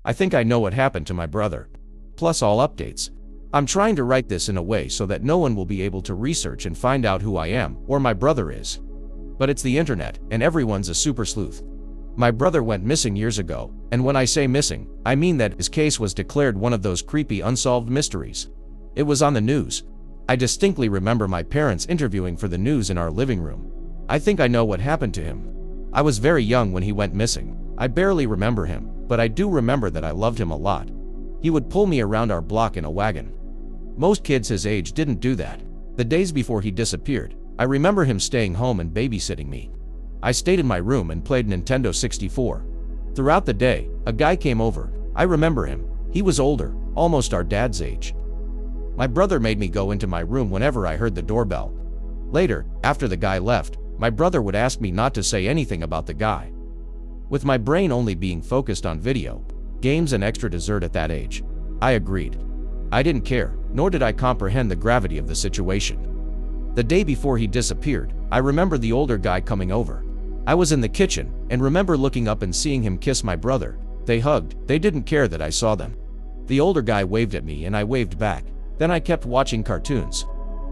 I think I know what happened to my brother. Plus all updates. I'm trying to write this in a way so that no one will be able to research and find out who I am or my brother is. But it's the internet, and everyone's a super sleuth. My brother went missing years ago, and when I say missing, I mean that his case was declared one of those creepy unsolved mysteries. It was on the news. I distinctly remember my parents interviewing for the news in our living room. I think I know what happened to him. I was very young when he went missing. I barely remember him, but I do remember that I loved him a lot. He would pull me around our block in a wagon. Most kids his age didn't do that. The days before he disappeared, I remember him staying home and babysitting me. I stayed in my room and played Nintendo 64. Throughout the day, a guy came over. I remember him. He was older, almost our dad's age. My brother made me go into my room whenever I heard the doorbell. Later, after the guy left, my brother would ask me not to say anything about the guy. With my brain only being focused on video, games and extra dessert at that age, I agreed. I didn't care, nor did I comprehend the gravity of the situation. The day before he disappeared, I remember the older guy coming over. I was in the kitchen, and remember looking up and seeing him kiss my brother. They hugged. They didn't care that I saw them. The older guy waved at me and I waved back. Then I kept watching cartoons.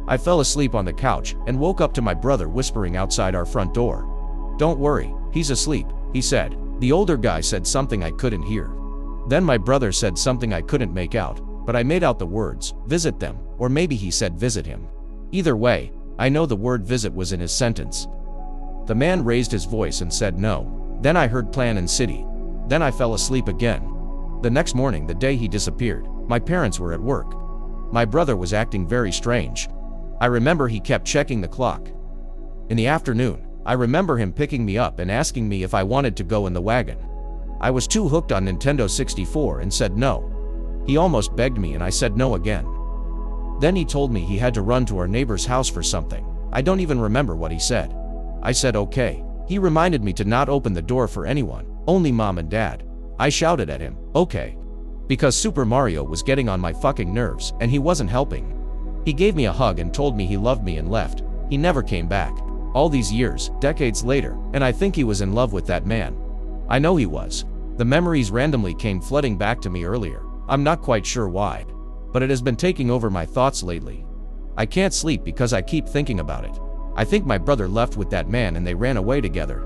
I fell asleep on the couch and woke up to my brother whispering outside our front door. "Don't worry, he's asleep," he said. The older guy said something I couldn't hear. Then my brother said something I couldn't make out, but I made out the words, "visit them," or maybe he said visit him. Either way, I know the word visit was in his sentence. The man raised his voice and said no. Then I heard plan and city. Then I fell asleep again. The next morning, the day he disappeared, my parents were at work. My brother was acting very strange. I remember he kept checking the clock. In the afternoon, I remember him picking me up and asking me if I wanted to go in the wagon. I was too hooked on Nintendo 64 and said no. He almost begged me and I said no again. Then he told me he had to run to our neighbor's house for something. I don't even remember what he said. I said okay. He reminded me to not open the door for anyone, only mom and dad. I shouted at him, okay. Because Super Mario was getting on my fucking nerves and he wasn't helping. He gave me a hug and told me he loved me and left. He never came back. All these years, decades later, and I think he was in love with that man. I know he was. The memories randomly came flooding back to me earlier. I'm not quite sure why. But it has been taking over my thoughts lately. I can't sleep because I keep thinking about it. I think my brother left with that man and they ran away together.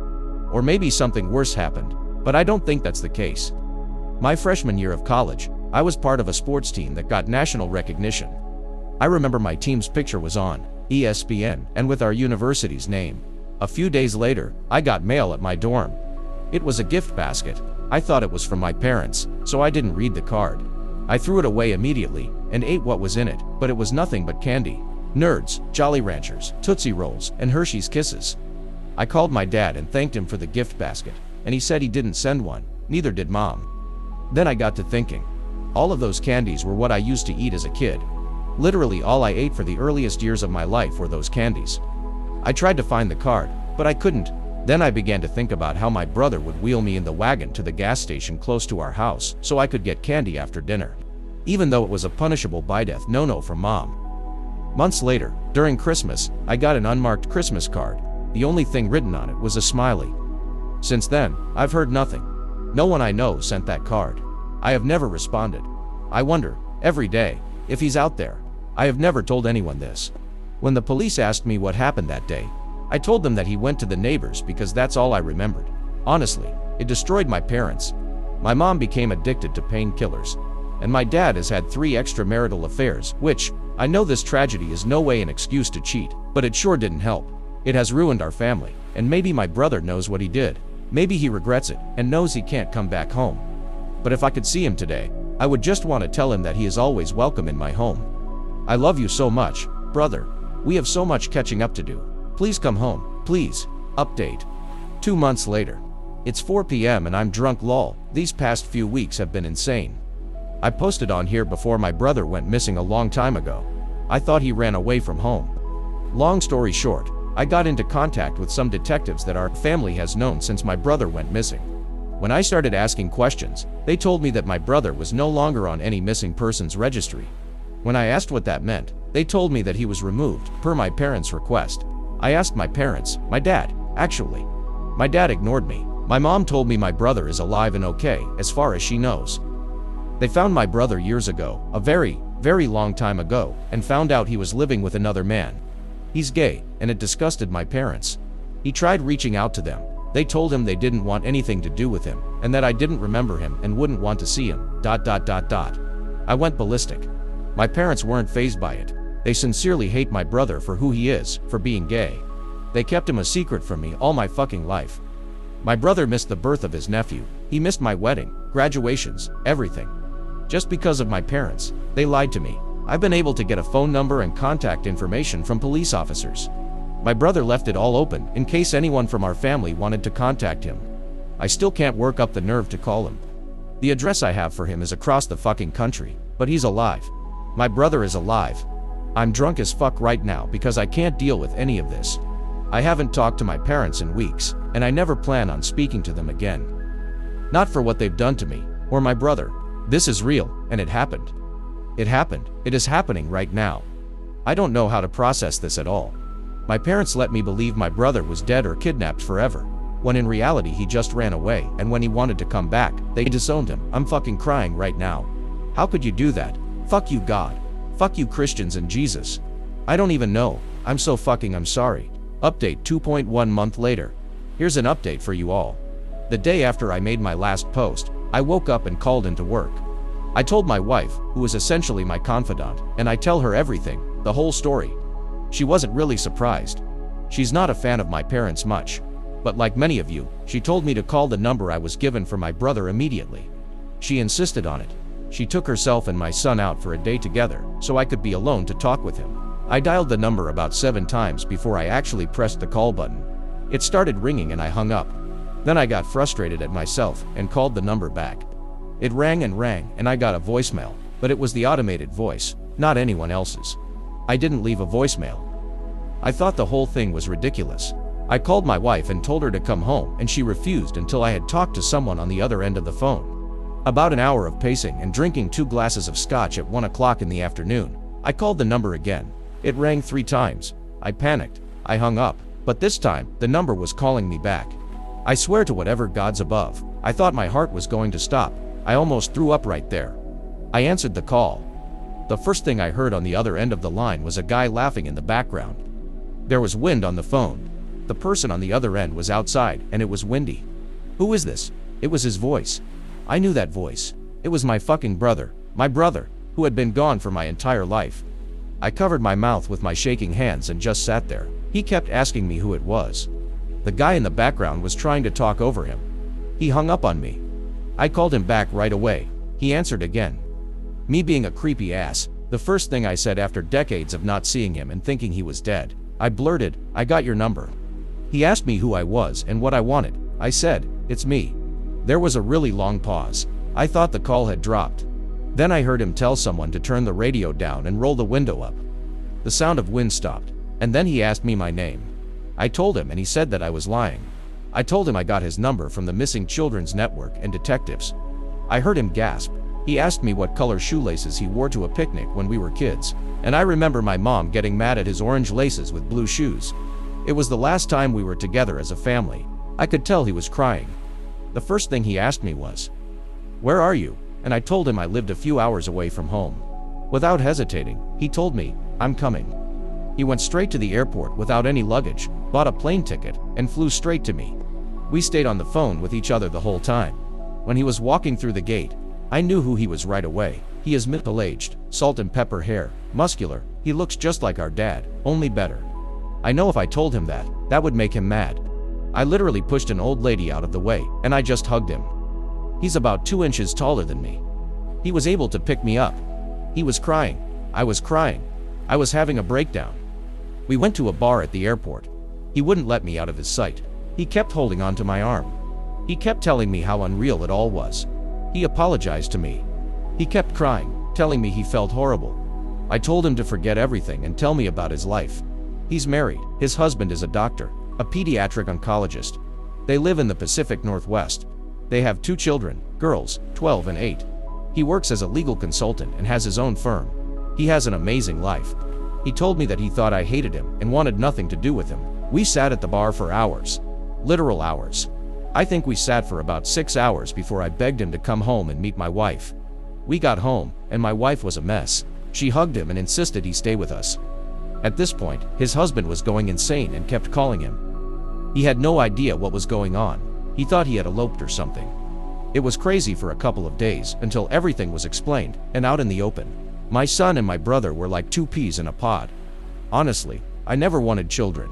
Or maybe something worse happened, but I don't think that's the case. My freshman year of college, I was part of a sports team that got national recognition. I remember my team's picture was on ESPN and with our university's name. A few days later, I got mail at my dorm. It was a gift basket. I thought it was from my parents, so I didn't read the card. I threw it away immediately and ate what was in it, but it was nothing but candy. Nerds, Jolly Ranchers, Tootsie Rolls, and Hershey's Kisses. I called my dad and thanked him for the gift basket, and he said he didn't send one, neither did mom. Then I got to thinking. All of those candies were what I used to eat as a kid. Literally all I ate for the earliest years of my life were those candies. I tried to find the card, but I couldn't. Then I began to think about how my brother would wheel me in the wagon to the gas station close to our house so I could get candy after dinner. Even though it was a punishable by-death no-no from mom. Months later, during Christmas, I got an unmarked Christmas card. The only thing written on it was a smiley. Since then, I've heard nothing. No one I know sent that card. I have never responded. I wonder, every day, if he's out there. I have never told anyone this. When the police asked me what happened that day, I told them that he went to the neighbors because that's all I remembered. Honestly, it destroyed my parents. My mom became addicted to painkillers, and my dad has had 3 extramarital affairs, which, I know this tragedy is no way an excuse to cheat, but it sure didn't help. It has ruined our family, and maybe my brother knows what he did. Maybe he regrets it and knows he can't come back home. But if I could see him today, I would just want to tell him that he is always welcome in my home. I love you so much, brother. We have so much catching up to do. Please come home, please. Update. 2 months later. It's 4 p.m. and I'm drunk lol. These past few weeks have been insane. I posted on here before my brother went missing a long time ago. I thought he ran away from home. Long story short, I got into contact with some detectives that our family has known since my brother went missing. When I started asking questions, they told me that my brother was no longer on any missing persons registry. When I asked what that meant, they told me that he was removed, per my parents' request. I asked my parents, my dad, actually. My dad ignored me. My mom told me my brother is alive and okay, as far as she knows. They found my brother years ago, a very, very long time ago, and found out he was living with another man. He's gay, and it disgusted my parents. He tried reaching out to them. They told him they didn't want anything to do with him, and that I didn't remember him and wouldn't want to see him, ... I went ballistic. My parents weren't fazed by it. They sincerely hate my brother for who he is, for being gay. They kept him a secret from me all my fucking life. My brother missed the birth of his nephew. He missed my wedding, graduations, everything. Just because of my parents, they lied to me. I've been able to get a phone number and contact information from police officers. My brother left it all open in case anyone from our family wanted to contact him. I still can't work up the nerve to call him. The address I have for him is across the fucking country, but he's alive. My brother is alive. I'm drunk as fuck right now because I can't deal with any of this. I haven't talked to my parents in weeks, and I never plan on speaking to them again. Not for what they've done to me, or my brother. This is real, and it happened. It happened. It is happening right now. I don't know how to process this at all. My parents let me believe my brother was dead or kidnapped forever, when in reality he just ran away, and when he wanted to come back, they disowned him. I'm fucking crying right now. How could you do that? Fuck you, God. Fuck you, Christians and Jesus. I don't even know. I'm sorry. Update 2.1 month later. Here's an update for you all. The day after I made my last post, I woke up and called into work. I told my wife, who is essentially my confidant, and I tell her everything, the whole story. She wasn't really surprised. She's not a fan of my parents much. But like many of you, she told me to call the number I was given for my brother immediately. She insisted on it. She took herself and my son out for a day together, so I could be alone to talk with him. I dialed the number about 7 times before I actually pressed the call button. It started ringing and I hung up. Then I got frustrated at myself and called the number back. It rang and I got a voicemail, but it was the automated voice, not anyone else's. I didn't leave a voicemail. I thought the whole thing was ridiculous. I called my wife and told her to come home, and she refused until I had talked to someone on the other end of the phone. About an hour of pacing and drinking 2 glasses of scotch at 1 o'clock in the afternoon, I called the number again. It rang 3 times. I panicked. I hung up, but this time, the number was calling me back. I swear to whatever God's above, I thought my heart was going to stop. I almost threw up right there. I answered the call. The first thing I heard on the other end of the line was a guy laughing in the background. There was wind on the phone. The person on the other end was outside, and it was windy. Who is this? It was his voice. I knew that voice. It was my fucking brother, who had been gone for my entire life. I covered my mouth with my shaking hands and just sat there. He kept asking me who it was. The guy in the background was trying to talk over him. He hung up on me. I called him back right away. He answered again. Me being a creepy ass, the first thing I said after decades of not seeing him and thinking he was dead, I blurted, "I got your number." He asked me who I was and what I wanted. I said, "It's me." There was a really long pause. I thought the call had dropped. Then I heard him tell someone to turn the radio down and roll the window up. The sound of wind stopped, and then he asked me my name. I told him and he said that I was lying. I told him I got his number from the Missing Children's Network and detectives. I heard him gasp. He asked me what color shoelaces he wore to a picnic when we were kids, and I remember my mom getting mad at his orange laces with blue shoes. It was the last time we were together as a family. I could tell he was crying. The first thing he asked me was, "Where are you?" And I told him I lived a few hours away from home. Without hesitating, he told me, "I'm coming." He went straight to the airport without any luggage, bought a plane ticket, and flew straight to me. We stayed on the phone with each other the whole time. When he was walking through the gate, I knew who he was right away. He is middle-aged, salt and pepper hair, muscular. He looks just like our dad, only better. I know if I told him that, that would make him mad. I literally pushed an old lady out of the way, and I just hugged him. He's about 2 inches taller than me. He was able to pick me up. He was crying. I was crying. I was having a breakdown. We went to a bar at the airport. He wouldn't let me out of his sight. He kept holding on to my arm. He kept telling me how unreal it all was. He apologized to me. He kept crying, telling me he felt horrible. I told him to forget everything and tell me about his life. He's married. His husband is a doctor, a pediatric oncologist. They live in the Pacific Northwest. They have 2 children, girls, 12 and 8. He works as a legal consultant and has his own firm. He has an amazing life. He told me that he thought I hated him and wanted nothing to do with him. We sat at the bar for hours. Literal hours. I think we sat for about 6 hours before I begged him to come home and meet my wife. We got home, and my wife was a mess. She hugged him and insisted he stay with us. At this point, his husband was going insane and kept calling him. He had no idea what was going on. He thought he had eloped or something. It was crazy for a couple of days until everything was explained and out in the open. My son and my brother were like two peas in a pod. Honestly, I never wanted children.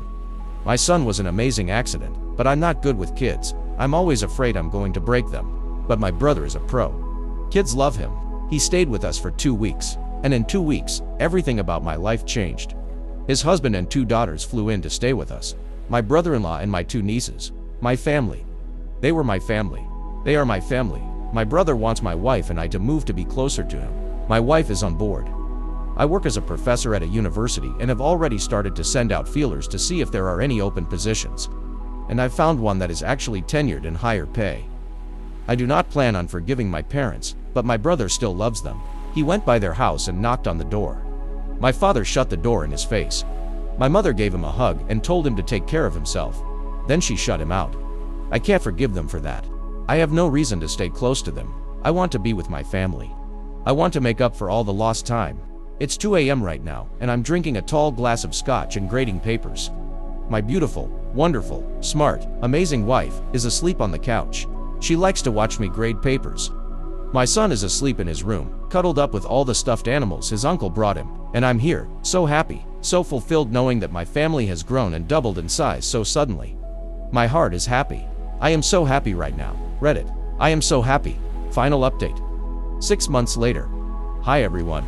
My son was an amazing accident, but I'm not good with kids. I'm always afraid I'm going to break them. But my brother is a pro. Kids love him. He stayed with us for 2 weeks, and in 2 weeks, everything about my life changed. His husband and 2 daughters flew in to stay with us. My brother-in-law and my 2 nieces. My family. They were my family. They are my family. My brother wants my wife and I to move to be closer to him. My wife is on board. I work as a professor at a university and have already started to send out feelers to see if there are any open positions. And I've found one that is actually tenured and higher pay. I do not plan on forgiving my parents, but my brother still loves them. He went by their house and knocked on the door. My father shut the door in his face. My mother gave him a hug and told him to take care of himself. Then she shut him out. I can't forgive them for that. I have no reason to stay close to them. I want to be with my family. I want to make up for all the lost time. It's 2 a.m. right now, and I'm drinking a tall glass of scotch and grading papers. My beautiful, wonderful, smart, amazing wife is asleep on the couch. She likes to watch me grade papers. My son is asleep in his room, cuddled up with all the stuffed animals his uncle brought him, and I'm here, so happy, so fulfilled knowing that my family has grown and doubled in size so suddenly. My heart is happy. I am so happy right now. Reddit. I am so happy. Final update. 6 months later. Hi everyone.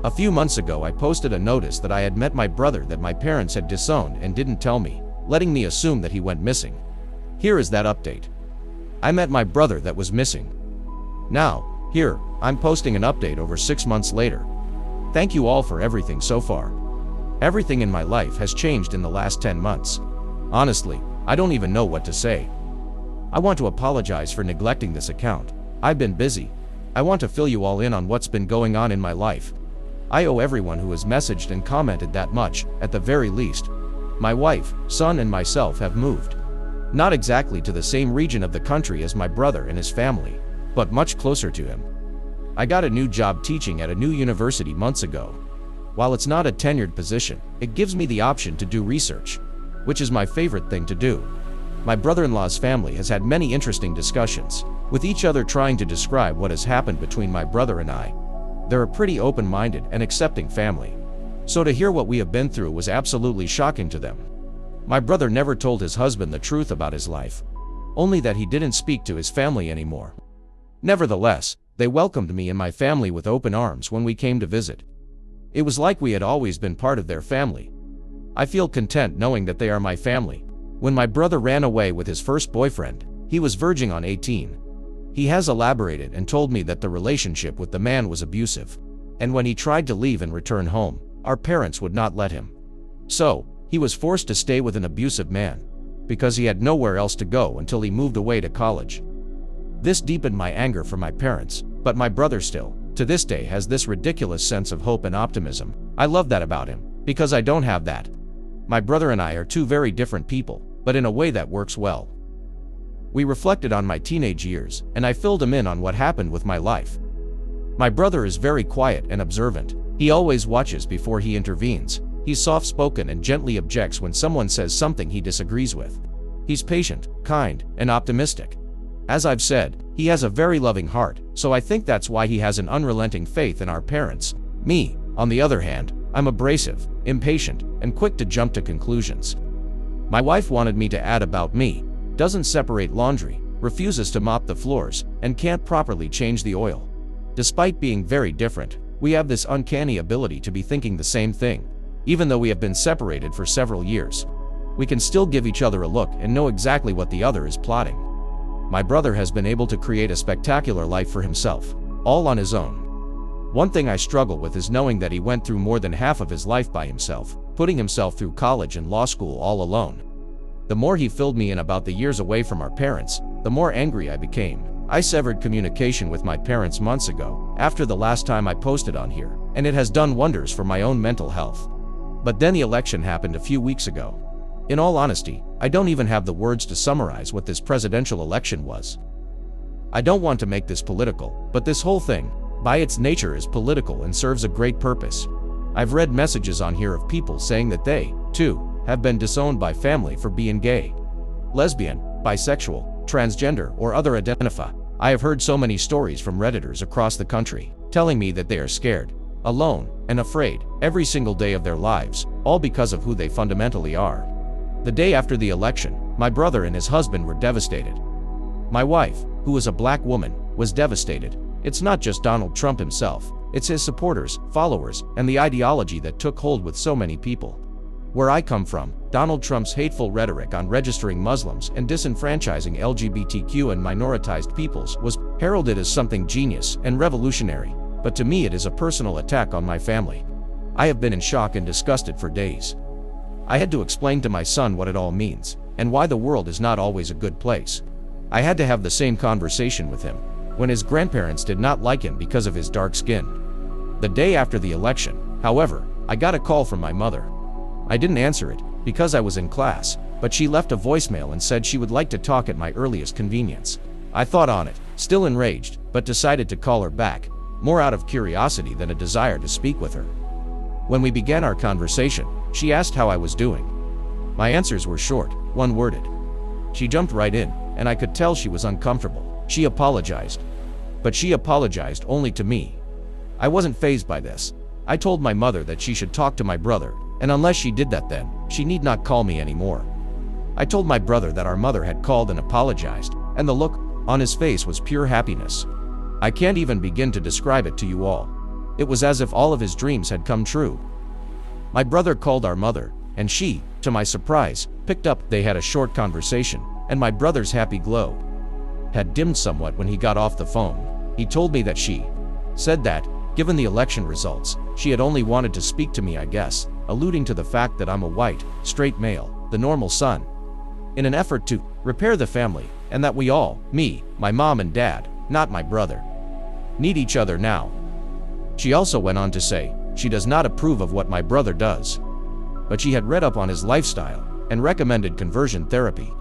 A few months ago I posted a notice that I had met my brother that my parents had disowned and didn't tell me, letting me assume that he went missing. Here is that update. I met my brother that was missing. Now, here, I'm posting an update over 6 months later. Thank you all for everything so far. Everything in my life has changed in the last 10 months. Honestly, I don't even know what to say. I want to apologize for neglecting this account. I've been busy. I want to fill you all in on what's been going on in my life. I owe everyone who has messaged and commented that much, at the very least. My wife, son and myself have moved. Not exactly to the same region of the country as my brother and his family, but much closer to him. I got a new job teaching at a new university months ago. While it's not a tenured position, it gives me the option to do research, which is my favorite thing to do. My brother-in-law's family has had many interesting discussions, with each other trying to describe what has happened between my brother and I. They're a pretty open-minded and accepting family. So to hear what we have been through was absolutely shocking to them. My brother never told his husband the truth about his life, only that he didn't speak to his family anymore. Nevertheless, they welcomed me and my family with open arms when we came to visit. It was like we had always been part of their family. I feel content knowing that they are my family. When my brother ran away with his first boyfriend, he was verging on 18. He has elaborated and told me that the relationship with the man was abusive. And when he tried to leave and return home, our parents would not let him. So, he was forced to stay with an abusive man, because he had nowhere else to go until he moved away to college. This deepened my anger for my parents, but my brother still, to this day, has this ridiculous sense of hope and optimism. I love that about him, because I don't have that. My brother and I are two very different people, but in a way that works well. We reflected on my teenage years, and I filled him in on what happened with my life. My brother is very quiet and observant. He always watches before he intervenes. He's soft-spoken and gently objects when someone says something he disagrees with. He's patient, kind, and optimistic. As I've said, he has a very loving heart, so I think that's why he has an unrelenting faith in our parents. Me, on the other hand, I'm abrasive, impatient, and quick to jump to conclusions. My wife wanted me to add about me: doesn't separate laundry, refuses to mop the floors, and can't properly change the oil. Despite being very different, we have this uncanny ability to be thinking the same thing. Even though we have been separated for several years, we can still give each other a look and know exactly what the other is plotting. My brother has been able to create a spectacular life for himself, all on his own. One thing I struggle with is knowing that he went through more than half of his life by himself, putting himself through college and law school all alone. The more he filled me in about the years away from our parents, the more angry I became. I severed communication with my parents months ago, after the last time I posted on here, and it has done wonders for my own mental health. But then the election happened a few weeks ago. In all honesty, I don't even have the words to summarize what this presidential election was. I don't want to make this political, but this whole thing, by its nature is political and serves a great purpose. I've read messages on here of people saying that they, too, have been disowned by family for being gay, lesbian, bisexual, transgender, or other identify. I have heard so many stories from Redditors across the country, telling me that they are scared, alone, and afraid, every single day of their lives, all because of who they fundamentally are. The day after the election, my brother and his husband were devastated. My wife, who is a black woman, was devastated. It's not just Donald Trump himself, it's his supporters, followers, and the ideology that took hold with so many people. Where I come from, Donald Trump's hateful rhetoric on registering Muslims and disenfranchising LGBTQ and minoritized peoples was heralded as something genius and revolutionary, but to me it is a personal attack on my family. I have been in shock and disgusted for days. I had to explain to my son what it all means, and why the world is not always a good place. I had to have the same conversation with him, when his grandparents did not like him because of his dark skin. The day after the election, however, I got a call from my mother. I didn't answer it, because I was in class, but she left a voicemail and said she would like to talk at my earliest convenience. I thought on it, still enraged, but decided to call her back, more out of curiosity than a desire to speak with her. When we began our conversation, she asked how I was doing. My answers were short, one-worded. She jumped right in, and I could tell she was uncomfortable. She apologized. But she apologized only to me. I wasn't fazed by this. I told my mother that she should talk to my brother, and unless she did that then, she need not call me anymore. I told my brother that our mother had called and apologized, and the look on his face was pure happiness. I can't even begin to describe it to you all. It was as if all of his dreams had come true. My brother called our mother, and she, to my surprise, picked up. They had a short conversation, and my brother's happy glow had dimmed somewhat when he got off the phone. He told me that she said that, given the election results, she had only wanted to speak to me, I guess, alluding to the fact that I'm a white, straight male, the normal son, in an effort to repair the family, and that we all, me, my mom and dad, not my brother, need each other now. She also went on to say, she does not approve of what my brother does, but she had read up on his lifestyle and recommended conversion therapy.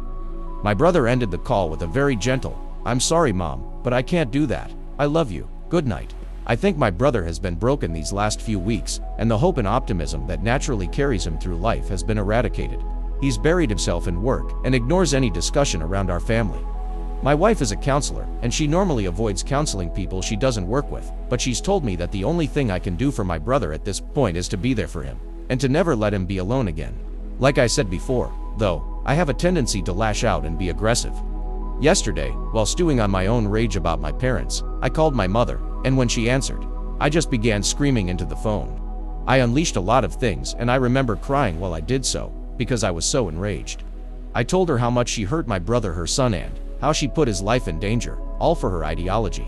My brother ended the call with a very gentle, "I'm sorry, Mom, but I can't do that. I love you. Good night." I think my brother has been broken these last few weeks, and the hope and optimism that naturally carries him through life has been eradicated. He's buried himself in work and ignores any discussion around our family. My wife is a counselor, and she normally avoids counseling people she doesn't work with, but she's told me that the only thing I can do for my brother at this point is to be there for him, and to never let him be alone again. Like I said before, though, I have a tendency to lash out and be aggressive. Yesterday, while stewing on my own rage about my parents, I called my mother, and when she answered, I just began screaming into the phone. I unleashed a lot of things, and I remember crying while I did so, because I was so enraged. I told her how much she hurt my brother, her son, and how she put his life in danger, all for her ideology.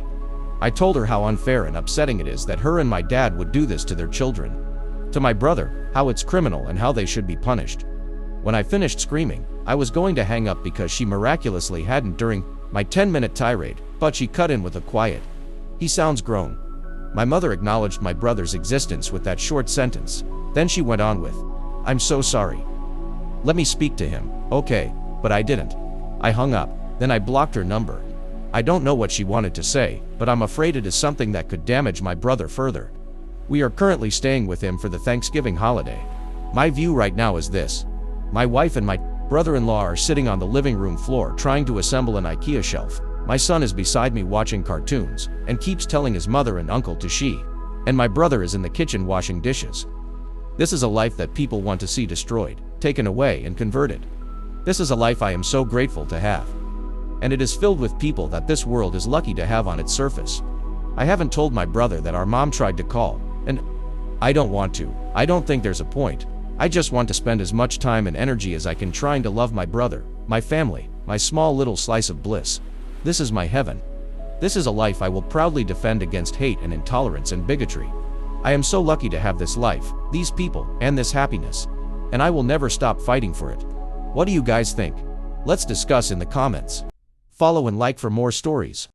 I told her how unfair and upsetting it is that her and my dad would do this to their children. To my brother, how it's criminal and how they should be punished. When I finished screaming, I was going to hang up because she miraculously hadn't during my 10-minute tirade, but she cut in with a quiet, "He sounds grown." My mother acknowledged my brother's existence with that short sentence. Then she went on with, "I'm so sorry. Let me speak to him." Okay, but I didn't. I hung up. Then I blocked her number. I don't know what she wanted to say, but I'm afraid it is something that could damage my brother further. We are currently staying with him for the Thanksgiving holiday. My view right now is this. My wife and my brother-in-law are sitting on the living room floor trying to assemble an IKEA shelf. My son is beside me watching cartoons, and keeps telling his mother and uncle to she. And my brother is in the kitchen washing dishes. This is a life that people want to see destroyed, taken away, and converted. This is a life I am so grateful to have. And it is filled with people that this world is lucky to have on its surface. I haven't told my brother that our mom tried to call, and I don't want to. I don't think there's a point. I just want to spend as much time and energy as I can trying to love my brother, my family, my small little slice of bliss. This is my heaven. This is a life I will proudly defend against hate and intolerance and bigotry. I am so lucky to have this life, these people, and this happiness. And I will never stop fighting for it. What do you guys think? Let's discuss in the comments. Follow and like for more stories.